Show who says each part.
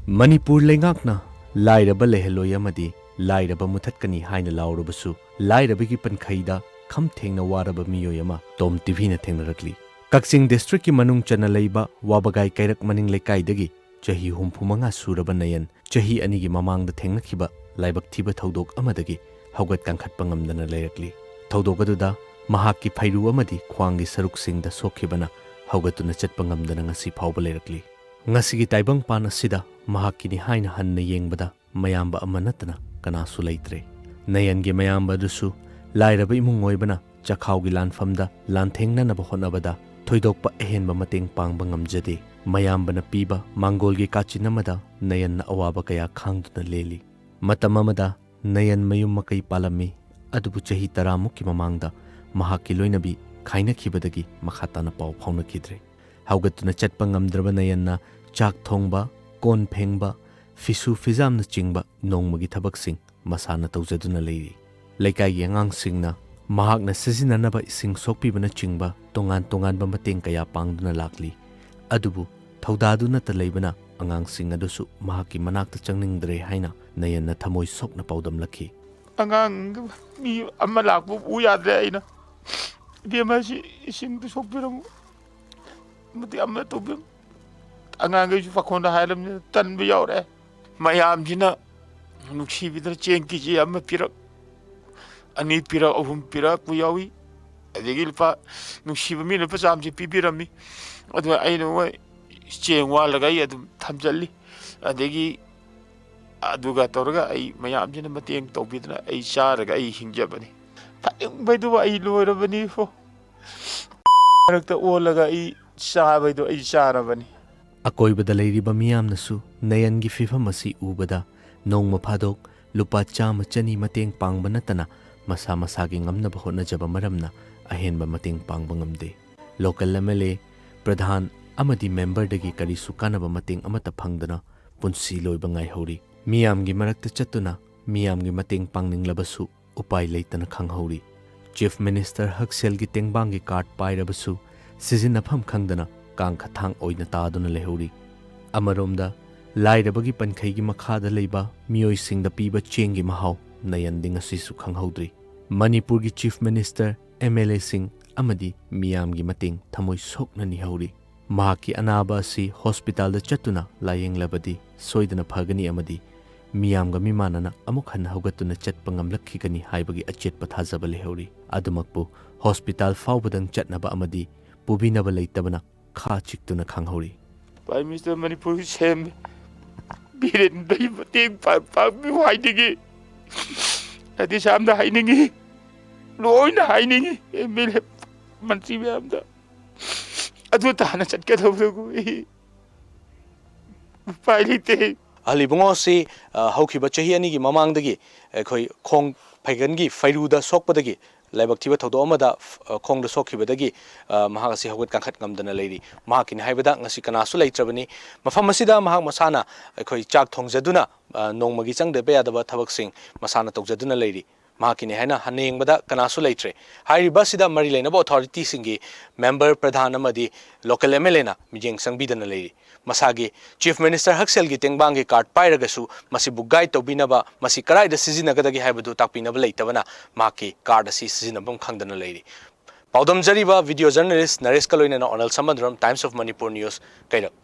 Speaker 1: Manipur leingakna lairaba leheloi amadi lairaba muthatkani haina laurabasu lairabagi pankhaida kham thengna waraba miyoi ama Tom TV na thengnarakli Kakching district ki manung chana leiba wabagai kairak maning lekaidagi chahi humphumanga suraba nayan chahi anigi mamangda thengnakiba laibak thiba thodok amadagi haugat kangkhatpa ngamdana leirakli thodok aduda mahakki phairu amadi khwangi saruksingda sokhibana haugatuna chatpa ngamdana ngasi phawba leirakli ngasigi taibang pan asida mahakki ni haina hanna yengbada mayamba amanatana kanasu leitre nayangi mayamba dusu lairaba imung oibana chakhawgi lanfamda lanthengnanaba hotnabada thoidokpa ehenba mateng pangba ngamjade mayambana piba mangolgi kachinamada nayanna awaba kaya khangduna leli matam amada nayan mayum makai palami adubu chahi 10 mukki mamangda mahakki loinabi khainakhibadagi makhatana paw phaunakhidre haugatuna chatpa ngamdraba nayanna chak thongba kon phengba fisu fizamna chingba nongmagi thabaksing masana tawjaduna leiri leikai yangang singna mahakna sizinanaba ising sokpibana chingba tongan tongan ba mateng kaya pangduna lakli adubu thaudaduna ta leibana angang sing adusu mahakki manakta changningdre haina nayanna thamoi sokna paudam lakhi
Speaker 2: angang mi amma lakbu u yadre aina bemaji ising sokpiram muti amma tobim angang ge fakonda hailam tan bi yawre mayam jina nuksi bidra cengki ji amma pirak ani pirak ahum pirak bu yawi adegi lupa nuksi bami lupa samji pipirami adu aina wa ceng walaga ya dum thamjalli adegi aduga torga ai mayam jina mateng tobidna ai charaga ai hingjabani phading baidu ai loirabani fo rakta olaga ai chabaidu ai charabani
Speaker 1: akoibada leiriba miyamnasu nayangi fifam asi ubada nongma phadok lupa chama chani mateng pangba natana masa masagi ngamnaba hotnajaba maramna ahenba mateng pangba ngamde local MLA pradhan amadi member dagi karisu kanaba mateng amata phangdana punsi loiba ngai hori miyamgi marakta chatuna miyamgi mateng pangninglabasu upai leitana khanghauri chief minister Hakselgi tengbangi card pairabasu sizinafam khangdana kangkhathang oina taduna lehori amaromda lairabagi pankhaigi makhada leiba miyoi singda piba chengi mahau nayanding asisu khanghaudri Manipur gi chief minister MLA sing amadi miyamgi mateng thamoi sokna ni hauri mahaki anaba asi hospital da chatuna layeng labadi soidana phagani amadi miyamga mimanana amuk han haugatuna chatpa ngamlakhigani haibagi achet pathajaba lehori adumakpu hospital faubadang chatnaba amadi pubinaba leitabana kha chiktuna khanghauri
Speaker 2: Prime Minister Manipur sem biren dai mateng pa mi waidigi adi samda hainingi loina hainingi MLA mantri amda adu tana chatka thawgu pailite
Speaker 3: alibungo si haukiba chahi ani gi mamangdagi khoi khong phaigangi fairuda sokpadagi laibak thiba thodo amada khongda sokhibadagi mahagasi hogat kangkhat ngamdana leiri mahakin haibada ngasi kanasu leitrabani mafam asida mahag masana khoi chak thongjaduna nongmagi changde beyadaba thabak sing masana tawjaduna leiri mahakini haina hanengbada kanasu leitre hairiba sida mari leinaba authority singi member pradhan amadi local MLA na mijeng sangbidana leiri masagi chief minister Hakselgi tengbangi card pairagasu masi bugai tobinaba masi karai da sizinagadagi haibadu takpinaba leitabana maki card asi sizinabam khangdana leiri paudam jariba video journalist Naresh Kaloina na Onal Samadram Times of Manipur News Kairak